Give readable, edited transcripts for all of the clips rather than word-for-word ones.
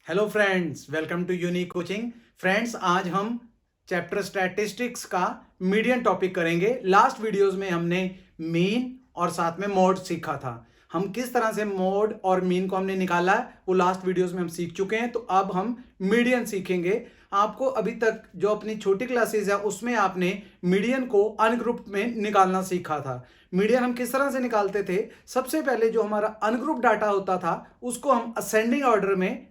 Hello friends, welcome to unique coaching. Friends, आज हम chapter statistics का मीडियन टॉपिक करेंगे। लास्ट वीडियोस में हमने मीन और साथ में मोड सीखा था। हम किस तरह से मोड और मीन को हमने निकाला है वो लास्ट वीडियोस में हम सीख चुके हैं। तो अब हम मीडियन सीखेंगे। आपको अभी तक जो अपनी छोटी क्लासेस है उसमें आपने मीडियन को अनग्रुप में निकालना सीखा था। मीडियन हम किस तरह से निकालते थे? सबसे पहले जो हमारा अनग्रुप डाटा होता था उसको हम असेंडिंग ऑर्डर में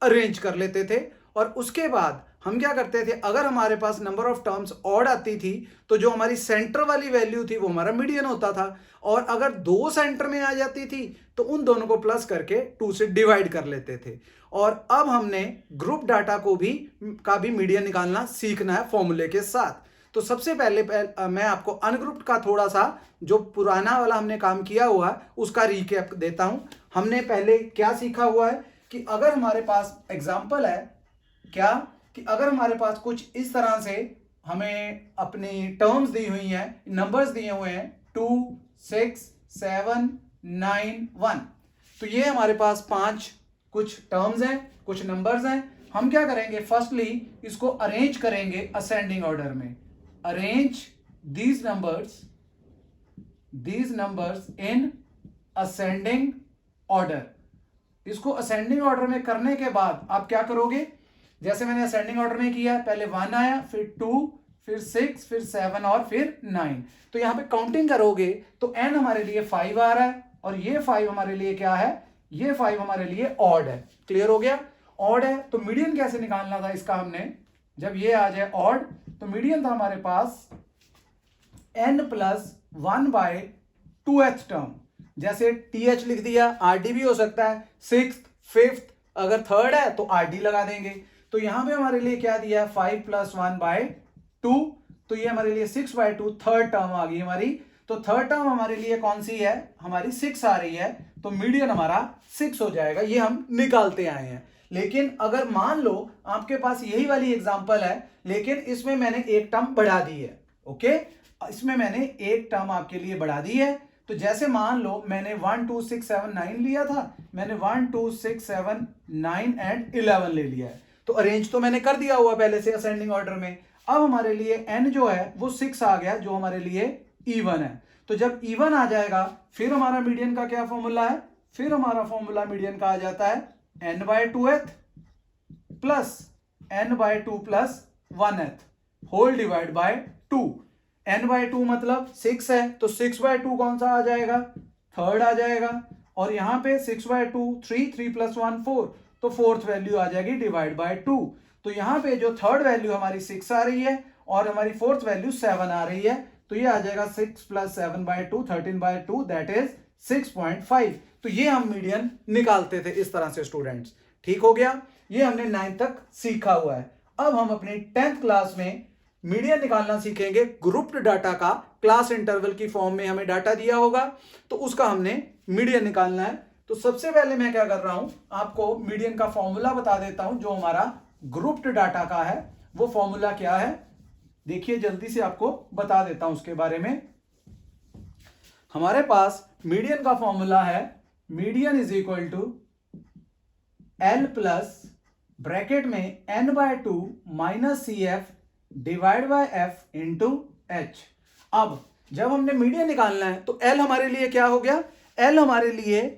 अरेंज कर लेते थे और उसके बाद हम क्या करते थे, अगर हमारे पास नंबर ऑफ टर्म्स ऑड आती थी तो जो हमारी सेंटर वाली वैल्यू थी वो हमारा मीडियन होता था, और अगर दो सेंटर में आ जाती थी तो उन दोनों को प्लस करके 2 से डिवाइड कर लेते थे। और अब हमने ग्रुप डाटा को भी मीडियन निकालना सीखना है फॉर्मूले के साथ। तो सबसे पहले मैं आपको अनग्रुप्ड का थोड़ा सा जो पुराना वाला हमने काम किया हुआ है उसका रिकैप देता हूं। हमने पहले क्या सीखा हुआ है कि अगर हमारे पास एग्जाम्पल है क्या, कि अगर हमारे पास कुछ इस तरह से हमें अपनी टर्म्स दी हुई हैं, नंबर्स दिए हुए हैं 2, 6, 7, 9, 1, तो ये हमारे पास 5 कुछ टर्म्स हैं, कुछ नंबर्स हैं। हम क्या करेंगे, फर्स्टली इसको अरेंज करेंगे असेंडिंग ऑर्डर में। Arrange these numbers in ascending order. इसको असेंडिंग ऑर्डर में करने के बाद आप क्या करोगे, जैसे मैंने असेंडिंग ऑर्डर में किया, पहले 1 आया, फिर 2, फिर 6, फिर 7 और फिर 9। तो यहां पे काउंटिंग करोगे तो n हमारे लिए 5 आ रहा है और ये 5 हमारे लिए क्या है, ये 5 हमारे लिए ऑड है। क्लियर हो गया? ऑड है तो मीडियन कैसे निकालना था इसका, हमने जब ये आ जाए ऑड तो मीडियन था हमारे पास n+1/2th टर्म। जैसे TH लिख दिया, RD भी हो सकता है, 6th, 5th, अगर थर्ड है तो RD लगा देंगे। तो यहां पे हमारे लिए क्या दिया है, 5 + 1/2, तो ये हमारे लिए 6/2 थर्ड टर्म आ गई हमारी। तो थर्ड टर्म हमारे लिए कौन सी है, हमारी 6 आ रही है, तो मीडियन हमारा 6 हो जाएगा। ये हम निकालते आए हैं। लेकिन अगर मान लो आपके पास यही वाली एग्जांपल है लेकिन इसमें मैंने एक टर्म बढ़ा दी है, ओके, इसमें मैंने एक टर्म आपके लिए बढ़ा दी है। तो जैसे मान लो मैंने 1, 2, 6, 7, 9 लिया था, मैंने 1, 2, 6, 7, 9 एंड 11 ले लिया है। तो अरेंज तो मैंने कर दिया हुआ पहले से असेंडिंग ऑर्डर में। अब हमारे लिए n जो है वो 6 आ गया, जो हमारे लिए इवन है। तो जब इवन आ जाएगा फिर हमारा मीडियन का क्या फॉर्मूला है, फिर हमारा फॉर्मूला मीडियन का आ जाता है n/2th plus n/2 + 1th whole divide by 2। n/2 मतलब 6 है तो 6/2 कौन सा आ जाएगा, थर्ड आ जाएगा। और यहां पे 6/2 3, 3 + 1 4, तो फोर्थ वैल्यू आ जाएगी डिवाइड बाय 2। तो यहां पे जो थर्ड वैल्यू हमारी 6 आ रही है और हमारी फोर्थ वैल्यू 7 आ रही है, तो ये आ जाएगा 6 + 7/2 13/2, दैट इज 6.5। तो ये हम मीडियन निकालते थे इस तरह से स्टूडेंट्स। ठीक हो गया? ये हमने 9th तक सीखा हुआ है। अब हम अपनी 10th क्लास में मीडियन निकालना सीखेंगे। ग्रुप्ड डाटा का क्लास इंटरवल की फॉर्म में हमें डाटा दिया होगा तो उसका हमने मीडियन निकालना है। तो सबसे पहले मैं क्या कर रहा हूं, आपको मीडियन का फॉर्मूला बता देता हूं। जो हमारा ग्रुप्ड डाटा का है वो फॉर्मूला क्या है, देखिए जल्दी से आपको बता देता हूं उसके बारे में। हमारे पास मीडियन का फॉर्मूला है, median is equal to L plus bracket में n/2 - CF divide by f into h। अब जब हमने मीडियन निकालना है तो L हमारे लिए क्या हो गया, L हमारे लिए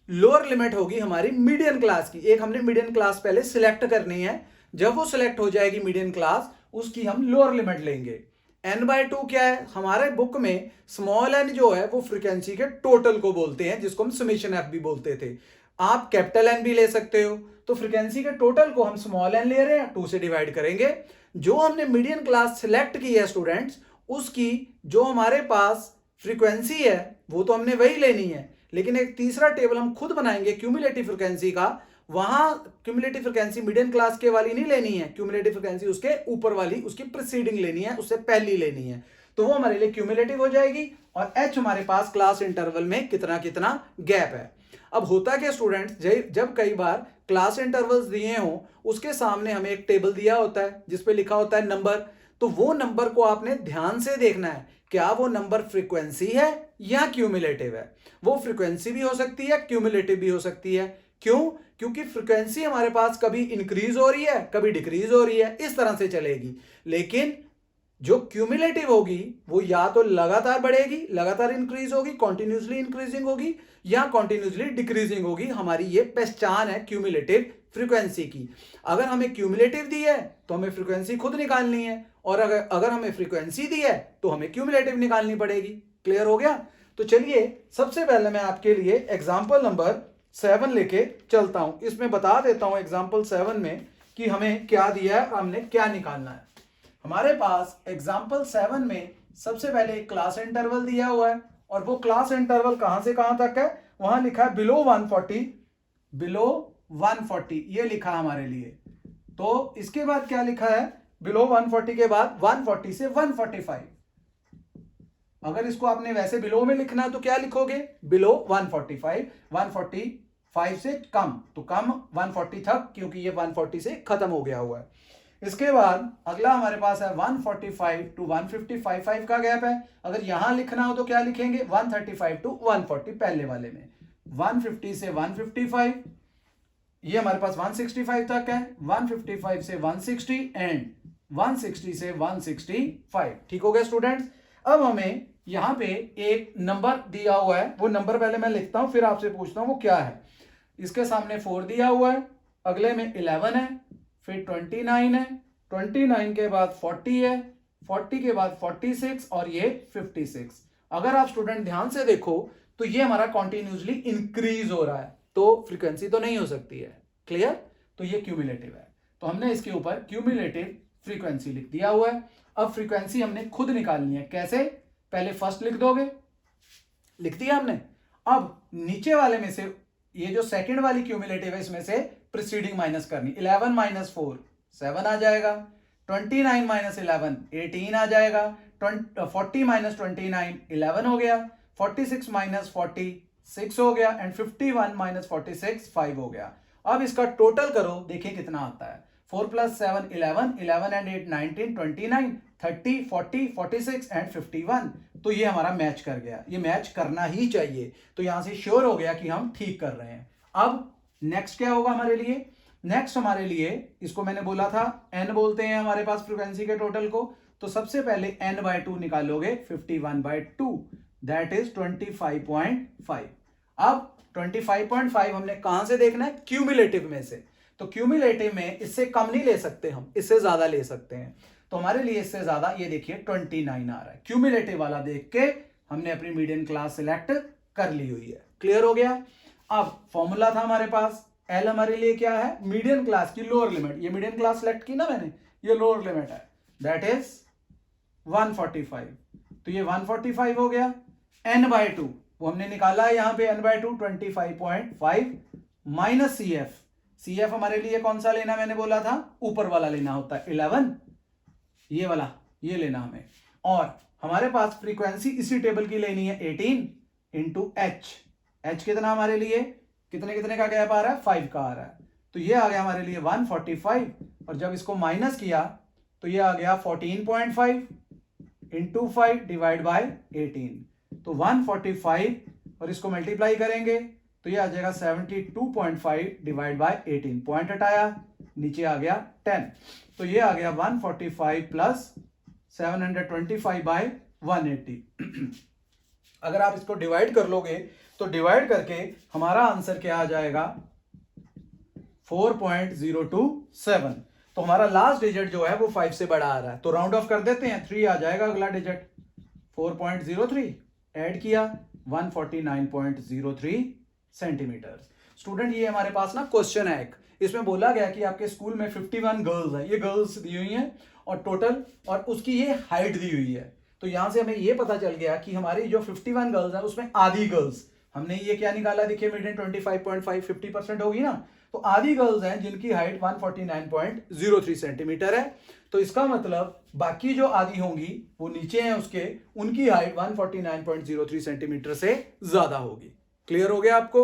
लोअर लिमिट होगी हमारी मीडियन क्लास की। एक हमने मीडियन क्लास पहले सिलेक्ट करनी है, जब वो सिलेक्ट हो जाएगी मीडियन क्लास उसकी हम लोअर लिमिट लेंगे। n/2 क्या है, हमारे बुक में स्मॉल n जो है वो फ्रीक्वेंसी के टोटल को बोलते हैं, जिसको हम समेशन f भी बोलते थे। आप कैपिटल N भी ले सकते हो। तो फ्रीक्वेंसी के टोटल को हम स्मॉल n ले रहे हैं, 2 से डिवाइड करेंगे। जो हमने मीडियन क्लास सिलेक्ट की है स्टूडेंट्स, उसकी जो हमारे पास फ्रीक्वेंसी है वो तो हमने वही लेनी है, लेकिन एक तीसरा टेबल हम खुद बनाएंगे क्यूमुलेटिव फ्रीक्वेंसी का। वहां क्यूमुलेटिव फ्रीक्वेंसी मीडियन क्लास के वाली नहीं लेनी है, क्यूमुलेटिव फ्रीक्वेंसी उसके ऊपर वाली, उसकी प्रीसीडिंग लेनी है, उससे पहली लेनी है। तो वो हमारे लिए क्यूमुलेटिव हो जाएगी। और h हमारे पास क्लास इंटरवल में कितना कितना गैप है। अब होता क्या स्टूडेंट्स, जब कई बार क्लास इंटरवल्स दिए हों उसके सामने हमें एक टेबल दिया होता है जिसपे लिखा होता है नंबर, तो वो नंबर को आपने ध्यान से देखना है, क्या वो नंबर फ्रीक्वेंसी है या क्यूमुलेटिव है। वो फ्रीक्वेंसी भी हो सकती है, क्यूमुलेटिव भी हो सकती है। क्यों? क्योंकि फ्रीक्वेंसी हमारे पास कभी इंक्रीज हो रही है, कभी डिक्रीज हो रही है, इस तरह से चलेगी। लेकिन जो क्यूमुलेटिव होगी वो या तो लगातार बढ़ेगी, लगातार इंक्रीज होगी, कॉन्टिन्यूसली इंक्रीजिंग होगी, या कॉन्टिन्यूसली डिक्रीजिंग होगी। हमारी ये पहचान है क्यूमुलेटिव फ्रीक्वेंसी की। अगर हमें क्यूमुलेटिव दी है तो हमें फ्रीक्वेंसी खुद निकालनी है, और अगर हमें फ्रीक्वेंसी दी है तो हमें क्यूमुलेटिव निकालनी पड़ेगी। क्लियर हो गया? तो चलिए सबसे पहले मैं आपके लिए एग्जाम्पल नंबर 7 लेके चलता हूं। इसमें बता देता हूं एग्जाम्पल 7 में कि हमें क्या दिया है, हमने क्या निकालना है। हमारे पास एग्जाम्पल 7 में सबसे पहले एक क्लास इंटरवल दिया हुआ है, और वो क्लास इंटरवल कहां से कहां तक है, वहां लिखा है बिलो 140, बिलो 140 ये लिखा है हमारे लिए। तो इसके बाद क्या लिखा है, बिलो 140 के बाद 140 से 145। अगर इसको आपने वैसे बिलो में लिखना है तो क्या लिखोगे, बिलो 145, 145 से कम, तो कम 140 तक, क्योंकि ये 140 से खत्म हो गया हुआ है। इसके बाद अगला हमारे पास है 145 टू 155 का गैप है। अगर यहां लिखना हो तो क्या लिखेंगे, 135 टू 140 पहले वाले में, 150 से 155, ये हमारे पास 165 तक है, 155 से 160 एंड 160 से 165। ठीक हो गया स्टूडेंट्स? अब हमें यहां पे एक नंबर दिया हुआ है, वो नंबर पहले मैं लिखता हूं फिर आपसे पूछता हूं वो क्या है। इसके सामने 4 दिया हुआ है, अगले में 11 है, फिर 29 है, 29 के बाद 40 है, 40 के बाद 46 और ये 56। अगर आप स्टूडेंट ध्यान से देखो तो ये हमारा कॉन्टिन्यूसली इंक्रीज हो रहा है, तो फ्रीक्वेंसी तो नहीं हो सकती है। क्लियर? तो ये क्यूमुलेटिव है, तो हमने इसके ऊपर क्यूमुलेटिव फ्रीक्वेंसी लिख दिया हुआ है। अब फ्रीक्वेंसी हमने खुद निकालनी है। कैसे? पहले फर्स्ट लिख दोगे, लिख दिया हमने। अब नीचे वाले में से ये जो सेकंड वाली क्यूमुलेटिव है इसमें से प्रीसीडिंग माइनस करनी। 11 माइनस 4 7 आ जाएगा, 29 माइनस 11 18 आ जाएगा, 40 माइनस 29 11 हो गया, 46 माइनस 40 6 हो गया, एंड 51 माइनस 46 5 हो गया। अब इसका टोटल करो, देखिए कितना आता है। 4 प्लस 7 11, 11 एंड 8 19, 29, 30, 40, 46 एंड 51। तो ये हमारा मैच कर गया, ये मैच करना ही चाहिए। तो यहां से श्योर हो गया कि हम ठीक कर रहे हैं। अब नेक्स्ट क्या होगा हमारे लिए? नेक्स्ट हमारे लिए, इसको मैंने बोला था n बोलते हैं हमारे पास फ्रीक्वेंसी के टोटल को, तो सबसे पहले n/2 निकालोगे, 51/2 दैट इज 25.5। अब 25.5 हमने कहां से देखना है, क्यूमुलेटिव में से। तो क्यूमुलेटिव में इससे कम नहीं ले सकते हम, इससे ज्यादा ले सकते हैं। तो हमारे लिए इससे ज्यादा, ये देखिए 29 आ रहा है। क्यूमुलेटिव वाला देख के हमने अपनी मीडियन क्लास सिलेक्ट कर ली हुई है। क्लियर हो गया? अब फॉर्मूला था हमारे पास, एल हमारे लिए क्या है, मीडियन क्लास की लोअर लिमिट। ये मीडियन क्लास सिलेक्ट की ना मैंने, ये लोअर लिमिट है, दैट इज 145। तो ये 145 हो गया। n/2 वो हमने निकाला है यहां पे, n/2 25.5 माइनस CF हमारे लिए कौन सा लेना, मैंने बोला था ऊपर वाला लेना होता है 11, ये वाला ये लेना हमें। और हमारे पास फ्रीक्वेंसी इसी टेबल की लेनी है 18 इंटू h कितना हमारे लिए, कितने का गैप आ रहा है, 5 का आ रहा है। तो ये आ गया हमारे लिए 145, और जब इसको माइनस किया तो ये आ गया 14.5 इंटू 5 डिवाइड बाय 18। तो 145 और इसको मल्टीप्लाई करेंगे तो ये आ जाएगा 72.5 डिवाइड बाय 18। पॉइंट हटाया, नीचे आ गया 10। तो ये आ गया 145 प्लस 725 बाय 180। अगर आप इसको डिवाइड कर लोगे तो डिवाइड करके हमारा आंसर क्या आ जाएगा, 4.027। तो हमारा लास्ट डिजिट जो है वो 5 से बड़ा आ रहा है, तो राउंड ऑफ कर देते हैं, 3 आ जाएगा अगला डिजिट। 4.03 ऐड किया, 149.03 सेंटीमीटर। स्टूडेंट ये हमारे पास ना क्वेश्चन है एक, इसमें बोला गया कि आपके स्कूल में 51 गर्ल्स है, ये गर्ल्स दी हुई हैं और टोटल, और उसकी ये हाइट दी हुई है। तो यहां से हमें ये पता चल गया कि हमारी जो 51 गर्ल्स है उसमें आधी गर्ल्स, हमने ये क्या निकाला, देखिए मीडियन 25.5 50% होगी ना, तो आधी गर्ल्स हैं जिनकी हाइट 149.03 सेंटीमीटर है। तो इसका मतलब बाकी जो आधी होंगी वो नीचे हैं उसके, उनकी हाइट 149.03 सेंटीमीटर से ज्यादा होगी। क्लियर हो गया आपको?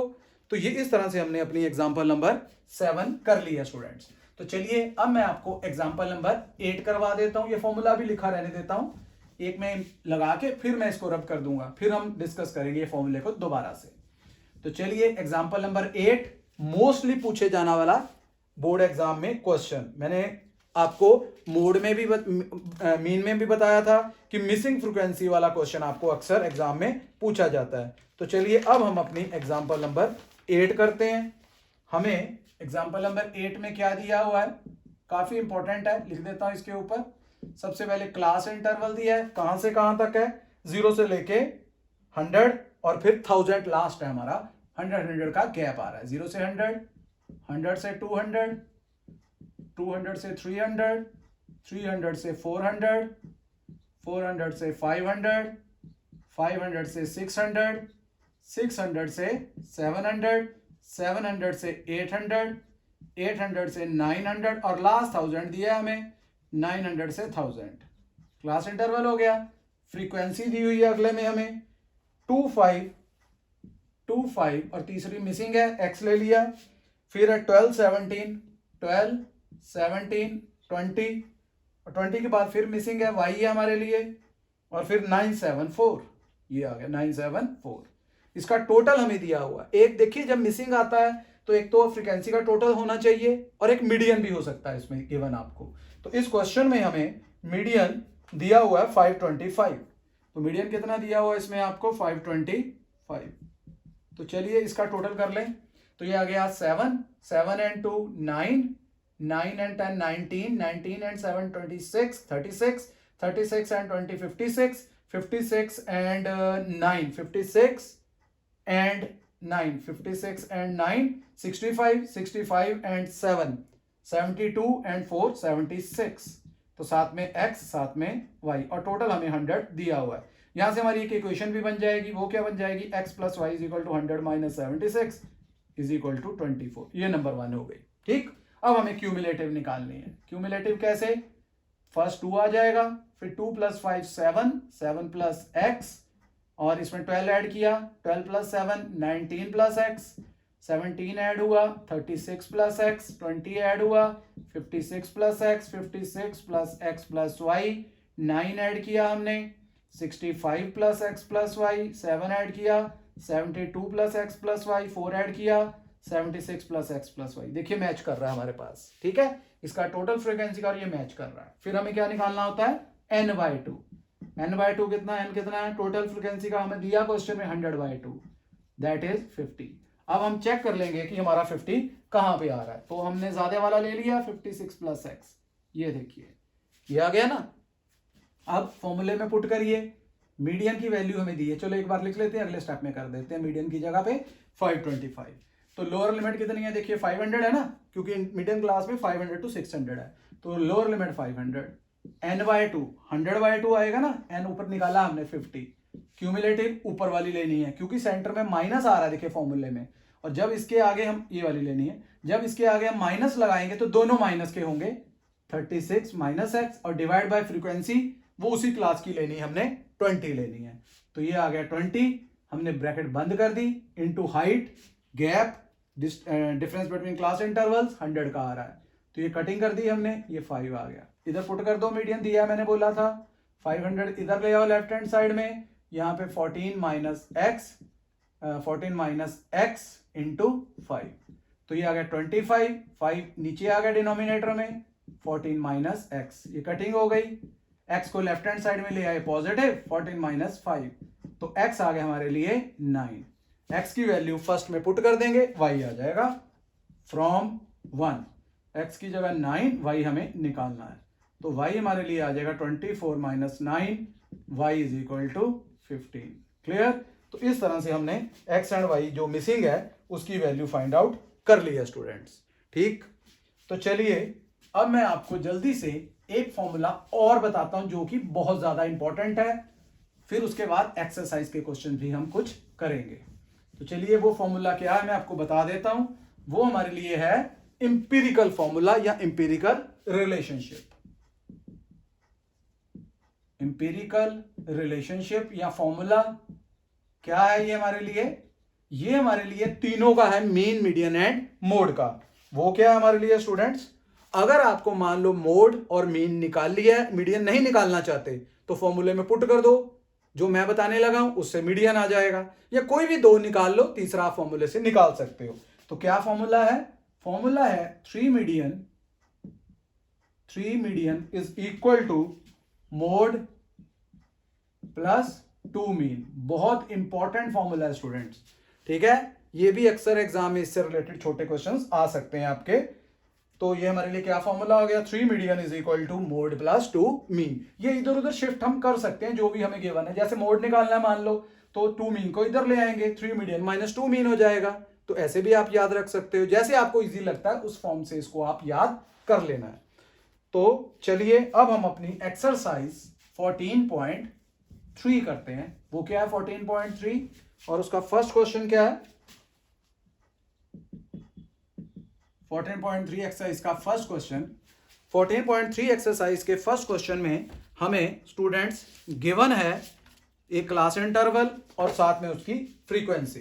तो ये इस तरह से हमने अपनी एग्जाम्पल नंबर 7 कर लिया स्टूडेंट्स। तो चलिए अब मैं आपको एग्जाम्पल नंबर 8 करवा देता हूं, ये फॉर्मूला भी लिखा रहने देता हूं, एक में लगा के फिर मैं इसको रब कर दूंगा, फिर हम डिस्कस करेंगे ये फॉर्मूले को दोबारा से। तो चलिए एग्जाम्पल नंबर 8 मोस्टली पूछे जाने वाला बोर्ड एग्जाम में क्वेश्चन। मैंने आपको मोड में भी मीन में भी बताया था कि मिसिंग फ्रीक्वेंसी वाला क्वेश्चन आपको अक्सर एग्जाम में पूछा जाता है। तो चलिए अब हम अपनी एग्जाम्पल नंबर 8 करते हैं। हमें एग्जाम्पल नंबर 8 में क्या दिया हुआ है, काफी इंपॉर्टेंट है, लिख देता हूं इसके ऊपर। सबसे पहले क्लास इंटरवल दिया है, कहां से कहां तक है, 0 से लेके 100 और फिर 1000 लास्ट है हमारा। 100 का गैप आ रहा है, 0 से 100, 100 से 200, 200 से 300, 300 से 400, 400 से 500, 500 से 600, 600 से 700, 700 से 800, 800 से 900 और लास्ट 1000 दिया है हमें, 900 से 1000। क्लास इंटरवल हो गया। फ्रीक्वेंसी दी हुई है अगले में हमें 25, 25 और तीसरी मिसिंग है, x ले लिया। फिर है 12, 17, 12, 17, 20 और 20 के बाद फिर मिसिंग है y है हमारे लिए, और फिर 974, ये आ गया 974। इसका टोटल हमें दिया हुआ। एक देखिए जब मिसिंग आता है तो एक तो फ्रीक्वेंसी का टोटल होना चाहिए और एक मीडियन भी हो सकता है इसमें गिवन आपको। तो इस क्वेश्चन में हमें मीडियन दिया हुआ है 525। तो मीडियन कितना दिया हुआ है इसमें आपको, 525। तो चलिए इसका टोटल कर लें। तो ये आ गया 7, 7 and 2 9, 9 and 10 19, 19 and 7 26, 36, 36 and 20 56, 56 and 9 56 and 9 56 and 9 65, 65 and 7 72 and 4 76। तो साथ में x साथ में y और टोटल हमें 100 दिया हुआ है। यहां से हमारी एक इक्वेशन भी बन जाएगी, वो क्या बन जाएगी, x plus y is equal to 100 minus 76 is equal to 24। ये नंबर 1 हो गई। ठीक, अब हमें क्यूमुलेटिव निकालनी है। क्यूमुलेटिव कैसे, फर्स्ट 2 आ जाएगा, फिर 2 प्लस 5 7, 7 प्लस x और इसमें 12 ऐड किया, 12 प्लस 7 19 प्लस x, 17 ऐड हुआ, 36 प्लस x, 20 ऐड हुआ, 56 plus x, 56 plus x plus y, 9 add किया हमने, 65 plus x plus y, 7 add किया, 72 plus x plus y, 4 add किया, 76 प्लस x प्लस y। देखिए मैच कर रहा है हमारे पास। ठीक है, इसका टोटल फ्रीक्वेंसी का और ये मैच कर रहा है। फिर हमें क्या निकालना होता है, n/2। n/2 कितना, n कितना है, टोटल फ्रीक्वेंसी का हमें दिया क्वेश्चन में 100/2 दैट इज 50। अब हम चेक कर लेंगे कि हमारा 50 कहां पे आ रहा है। तो हमने ज्यादा वाला ले लिया 56 प्लस x, ये देखिए ये आ गया ना। अब फॉर्मूले में पुट करिए, मीडियन की वैल्यू हमें दी है, चलो एक बार लिख लेते हैं, अगले स्टेप में कर देते हैं। मीडियन की जगह पे 525, तो लोअर लिमिट कितनी है, देखिए 500 है ना, क्योंकि मीडियन क्लास में 500 to 600 है, तो लोअर लिमिट 500, n/2 100/2 आएगा ना, n ऊपर निकाला हमने 50। क्यूमुलेटिव ऊपर वाली लेनी है क्योंकि सेंटर में माइनस आ रहा है देखिए फॉर्मूले में, और जब इसके आगे हम ये वाली लेनी है, जब इसके आगे हम माइनस लगाएंगे तो दोनों माइनस के होंगे, 36 माइनस एक्स और डिवाइड बाय फ्रीक्वेंसी वो उसी क्लास की लेनी है, हमने 20 लेनी है। तो ये आ गया 20, हमने ब्रैकेट बंद कर दी, into height gap difference between class intervals 100 का आ रहा है, तो ये कटिंग कर दी हमने, ये 5 आ गया। इधर पुट कर दो, मीडियन दिया है मैंने बोला था 500, इधर ले आओ लेफ्ट हैंड साइड में, यहाँ पे 14 minus x, 14 minus x into 5, तो ये आ गया 25, 5 नीचे आ गया डिनोमिनेटर में, 14 माइनस एक्स, ये कटिंग हो गई, x को लेफ्ट हैंड साइड में ले आए पॉजिटिव, 14 माइनस 5, तो x आ गया हमारे लिए 9। x की वैल्यू फर्स्ट में पुट कर देंगे, y आ जाएगा फ्रॉम 1, x की जगह 9, y हमें निकालना है, तो y हमारे लिए आ जाएगा 24 minus 9, y is equal to 15। Clear, तो इस तरह से हमने x एंड y जो मिसिंग है उसकी वैल्यू फाइंड आउट कर ली है स्टूडेंट्स। ठीक, तो चलिए अब मैं आपको जल्दी से एक फॉर्मूला और बताता हूं जो कि बहुत ज्यादा इंपॉर्टेंट है, फिर उसके बाद एक्सरसाइज के क्वेश्चन भी हम कुछ करेंगे। तो चलिए वो फॉर्मूला क्या है मैं आपको बता देता हूं। वो हमारे लिए है इंपीरिकल फॉर्मूला या इंपीरिकल रिलेशनशिप। इंपीरिकल रिलेशनशिप या फॉर्मूला क्या है ये हमारे लिए, ये हमारे लिए तीनों का है, मीन मीडियन एंड मोड का। वो क्या है हमारे लिए स्टूडेंट्स, अगर आपको मान लो मोड और मीन निकाल लिया है, मीडियन नहीं निकालना चाहते, तो फॉर्मूले में पुट कर दो, जो मैं बताने लगा हूं उससे मीडियन आ जाएगा, या कोई भी दो निकाल लो, तीसरा आप फॉर्मूले से निकाल सकते हो। तो क्या फॉर्मूला है? फॉर्मूला है 3 median is equal to mode plus 2 mean. बहुत इंपॉर्टेंट फॉर्मूला है स्टूडेंट्स, ठीक है। ये भी अक्सर एग्जाम में इससे रिलेटेड छोटे क्वेश्चंस आ सकते हैं आपके। तो ये हमारे लिए क्या फॉर्मूला हो गया? 3 median is equal to mode plus 2 mean. ये इधर उधर शिफ्ट हम कर सकते हैं जो भी हमें गिवन है। जैसे मोड निकालना है मान लो, तो 2 मीन को इधर ले आएंगे, 3 मीडियन माइनस 2 मीन हो जाएगा। तो ऐसे भी आप याद रख सकते हो, जैसे आपको इजी लगता है उस फॉर्म से इसको आप याद कर लेना है। तो चलिए अब हम अपनी एक्सरसाइज 14.3 करते हैं। वो क्या है 14.3, और उसका फर्स्ट क्वेश्चन क्या है? 14.3 एक्सरसाइज का फर्स्ट क्वेश्चन। 14.3 एक्सरसाइज के फर्स्ट क्वेश्चन में हमें स्टूडेंट्स गिवन है एक क्लास इंटरवल और साथ में उसकी फ्रीक्वेंसी।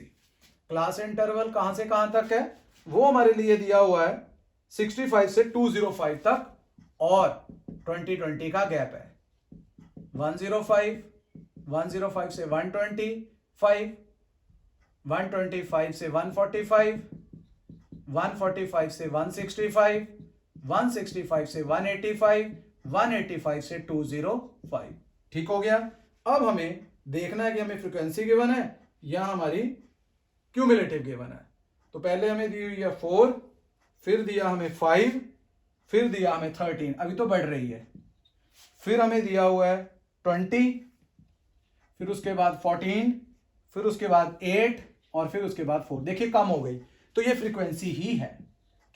क्लास इंटरवल कहां से कहां तक है वो हमारे लिए दिया हुआ है 65 से 205 तक, और 2020 का गैप है 105 से 125, 125 से 145, 145 से 165, 165 से 185, 185 से 205। ठीक हो गया। अब हमें देखना है कि हमें फ्रीक्वेंसी गिवन है या हमारी क्यूमुलेटिव गिवन है। तो पहले हमें दी हुई है 4, फिर दिया हमें 5, फिर दिया हमें 13, अभी तो बढ़ रही है, फिर हमें दिया हुआ है 20, फिर उसके बाद 14, फिर उसके बाद 8 और फिर उसके बाद 4। देखिए कम हो गई, तो ये फ्रीक्वेंसी ही है,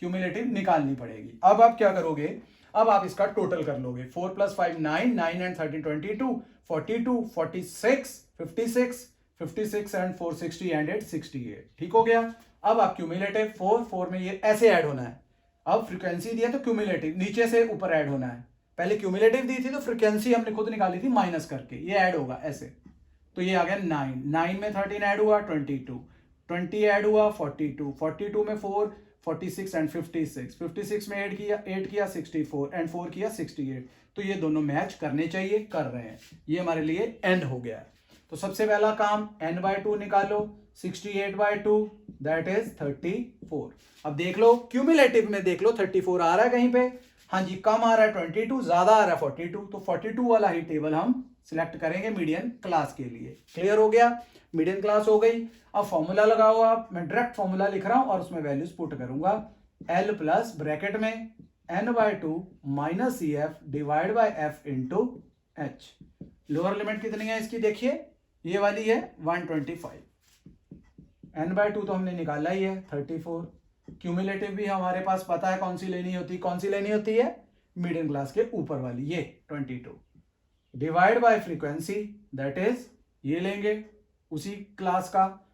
क्यूमुलेटिव निकालनी पड़ेगी। अब आप क्या करोगे? अब आप इसका टोटल कर लोगे। 4 + 5 9, 9 and 13 22, 42, 46, 56, 56 and 4 60 and 8 68। ठीक हो गया। अब आप क्यूमुलेटिव 4 में ये ऐसे ऐड होना है। अब फ्रीक्वेंसी दिया तो क्यूमुलेटिव नीचे से ऊपर ऐड होना है। पहले क्यूमुलेटिव दी थी तो फ्रीक्वेंसी हमने खुद निकाली थी माइनस करके, ये ऐड होगा ऐसे। तो ये आ गया 9, 9 में 13 ऐड हुआ 22, 20 ऐड हुआ 42, 42 में 4 46 एंड 56, 56 में 8 किया 64 एंड 4 किया 68। तो ये दोनों मैच करने चाहिए, कर रहे हैं। ये हमारे लिए एंड हो गया। तो सबसे पहला काम n/2 निकालो, 68/2 दैट इज 34। अब देख लो क्यूमुलेटिव में, देख लो 34 आ रहा है कहीं पे? हाँ जी, कम आ रहा है 22, ज्यादा आ रहा है 42। तो 42 वाला ही टेबल हम सिलेक्ट करेंगे मीडियन क्लास के लिए। क्लियर हो गया? मीडियन क्लास हो गई। अब फॉर्मूला लगाओ आप। मैं डायरेक्ट फॉर्मूला लिख रहा हूं और उसमें वैल्यूज पुट करूंगा। L प्लस ब्रैकेट में n/2 minus CF divide by F into H। Lower limit कितनी है इसकी? देखिए ये वाली है 125। n/2 तो हमने निकाला ही है 34। क्यूमुलेटिव भी हमारे पास पता है कौन सी लेनी होती, कौन सी लेनी होती है? मीडियन क्लास के ऊपर वाली, ये 22 divide by frequency that is ये लेंगे उसी क्लास का।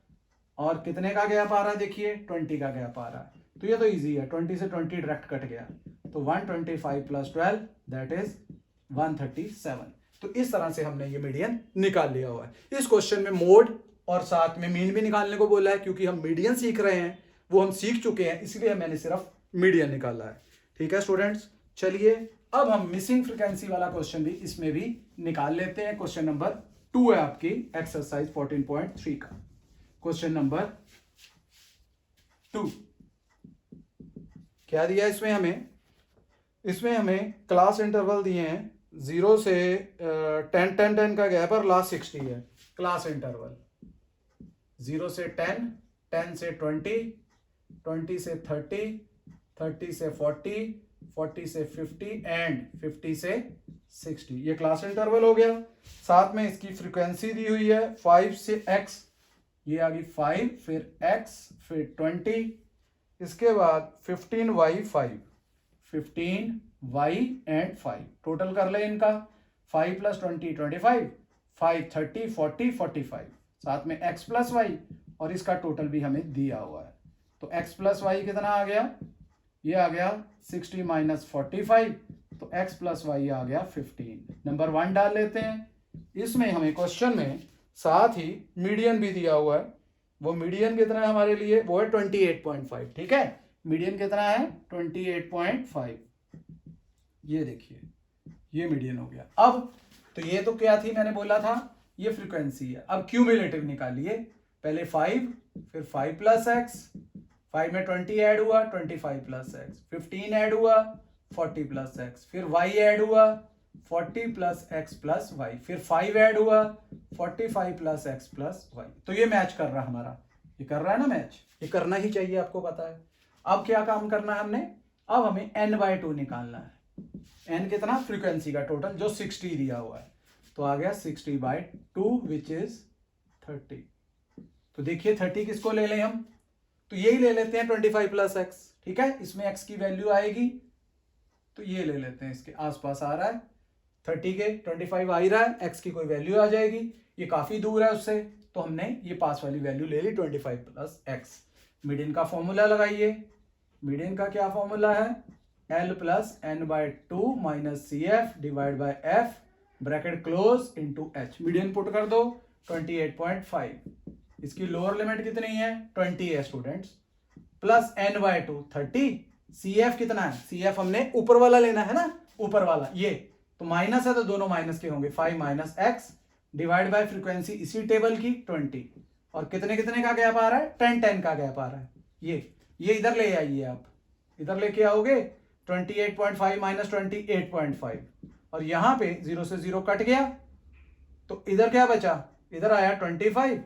और कितने का गैप आ रहा है? देखिए 20 का गैप आ रहा है। तो ये तो इजी है, 20 से 20 डायरेक्ट कट गया। तो 125 + 12 दैट इज 137। तो इस तरह से हमने ये मीडियन निकाल लिया हुआ है। इस क्वेश्चन में मोड और साथ में मीन भी निकालने को बोला है, क्योंकि हम मीडियन सीख रहे हैं, वो हम सीख चुके हैं, इसलिए मैंने सिर्फ मीडियन निकाला है। ठीक है स्टूडेंट्स, चलिए अब हम मिसिंग फ्रीक्वेंसी वाला क्वेश्चन भी इसमें भी निकाल लेते हैं। क्वेश्चन नंबर 2 है आपकी एक्सरसाइज 14.3 का। क्वेश्चन नंबर 2 क्या दिया इसमें हमें? इसमें हमें क्लास इंटरवल दिए हैं 0 से 10 10 10 का गैप और लास्ट 60 है। क्लास इंटरवल 0 से 10, 10 से 20, 20 से 30, 30 से 40, 40 से 50 एंड 50 से 60। ये क्लास इंटरवल हो गया। साथ में इसकी फ्रीक्वेंसी दी हुई है 5 से x, ये आ गई 5, फिर x, फिर 20, इसके बाद 15y5, 15y एंड 5। टोटल कर ले इनका, 5 + 20 25, 5 30 40 45, साथ में x + y, और इसका टोटल भी हमें दिया हुआ है। तो x + y कितना आ गया? ये आ गया 60 - 45, तो x + y आ गया 15। नंबर 1 डाल लेते हैं। इसमें हमें क्वेश्चन में साथ ही मीडियन भी दिया हुआ है। वो मीडियन कितना है हमारे लिए? वो है 28.5। ठीक है, मीडियन कितना है? 28.5। ये देखिए ये मीडियन हो गया। अब तो ये तो क्या थी, मैंने बोला था ये फ्रीक्वेंसी है। अब क्यूमुलेटिव निकालिए। पहले 5, फिर 5 + x, 5 में 20 ऐड हुआ 25 प्लस एक्स, 15 ऐड हुआ 40 प्लस एक्स, फिर y ऐड हुआ 40 प्लस एक्स प्लस वाई, फिर 5 ऐड हुआ 45 प्लस एक्स प्लस वाई। तो ये मैच कर रहा है हमारा, ये कर रहा है ना मैच, ये करना ही चाहिए, आपको पता है। अब क्या काम करना है हमने, अब हमें n/2 निकालना है। n कितना, फ्रीक्वेंसी का टोटल जो 60 दिया हुआ है, तो आ गया 60/2 विच इज 30। तो देखिए 30 किसको ले लें हम, तो यही ले लेते हैं 25 प्लस एक्स, ठीक है। इसमें x की वैल्यू आएगी तो ये ले लेते हैं, इसके आसपास आ रहा है 30 के 25 आ ही रहा है, x की कोई वैल्यू आ जाएगी, ये काफी दूर है उससे, तो हमने ये पास वाली वैल्यू ले ली 25 प्लस एक्स। मीडियन का फॉर्मूला लगाइए, मीडियन का क्या फॉर्मूला है, L plus n/2 minus CF divide by F bracket close into H। Median put कर दो 28.5, इसकी लोअर लिमिट कितनी है 20 है स्टूडेंट्स, प्लस n/2 30, CF कितना है, CF हमने ऊपर वाला लेना है ना, ऊपर वाला ये, तो माइनस है तो दोनों माइनस के होंगे, 5 minus x divide by frequency इसी टेबल की 20, और कितने कितने का गैप आ रहा है 10 का गैप आ रहा है, ये इधर ले आइए, आप इधर लेके आओगे 28.5 माइनस 28.5, और यहां पे 0 से 0 कट गया, तो इधर क्या बचा, इधर आया 25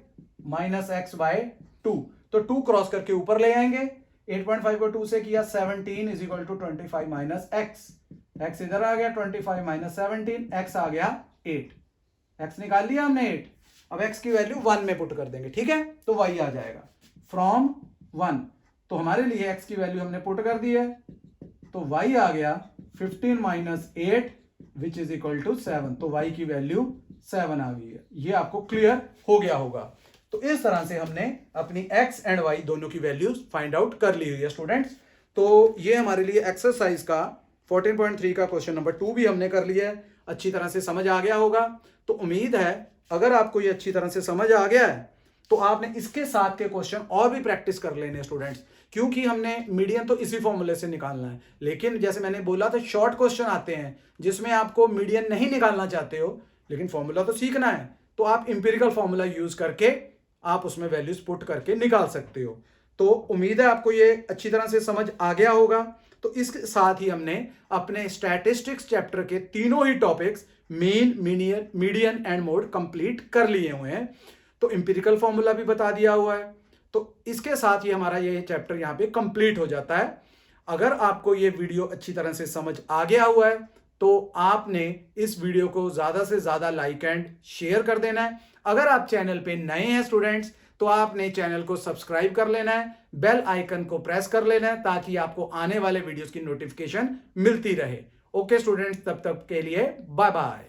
माइनस एक्स बाय 2, तो 2 क्रॉस करके ऊपर ले आएंगे, 8.5 को 2 से किया 17 is equal to 25 minus x, x इधर आ गया 25 माइनस 17, एक्स आ गया 8, एक्स निकाल लिया हमने 8, अब एक्स की वैल्यू 1 में पुट कर देंगे, ठीक है, तो y आ जाएगा फ्रॉम 1, तो हमारे लिए x की वैल्यू हमने पुट कर दी है, तो y आ गया 15 minus 8 which is equal to 7, तो y की वैल्यू 7 आ गई है। ये आपको क्लियर हो गया होगा। तो इस तरह से हमने अपनी x एंड y दोनों की वैल्यूज फाइंड आउट कर ली हुई है स्टूडेंट्स। तो ये हमारे लिए एक्सरसाइज का 14.3 का क्वेश्चन नंबर 2 भी हमने कर लिया है, अच्छी तरह से समझ आ गया होगा। तो उम्मीद है अगर आपको ये अच्छी तरह से समझ आ गया है तो आपने इसके साथ के क्वेश्चन और भी प्रैक्टिस कर लेने स्टूडेंट्स, क्योंकि हमने मीडियन तो इसी फॉर्मूले से निकालना है, लेकिन जैसे मैंने बोला था शॉर्ट क्वेश्चन आते हैं जिसमें आपको मीडियन नहीं निकालना चाहते हो लेकिन फॉर्मूला तो सीखना है, तो आप इंपेरिकल फॉर्मूला यूज करके आप उसमें वैल्यूज पुट करके निकाल सकते हो। तो उम्मीद है आपको ये अच्छी तरह से समझ आ गया होगा। तो इसके साथ ही हमने अपने स्टैटिस्टिक्स चैप्टर के तीनों ही topics mean, median and mode complete कर लिए हुए हैं। तो इंपेरिकल फॉर्मूला भी बता दिया हुआ है, तो इसके साथ ही हमारा ये चैप्टर यहाँ पे कंप्लीट हो जाता है। अगर आपको ये वीडियो अच्छी तरह से समझ आ गया हुआ है तो आपने इस वीडियो को ज्यादा से ज्यादा लाइक एंड शेयर कर देना है। अगर आप चैनल पे नए हैं स्टूडेंट्स तो आपने चैनल को सब्सक्राइब कर लेना है, बेल आइकन को प्रेस कर लेना है ताकि आपको आने वाले वीडियोस की नोटिफिकेशन मिलती रहे। ओके स्टूडेंट्स, तब तक के लिए बाय बाय।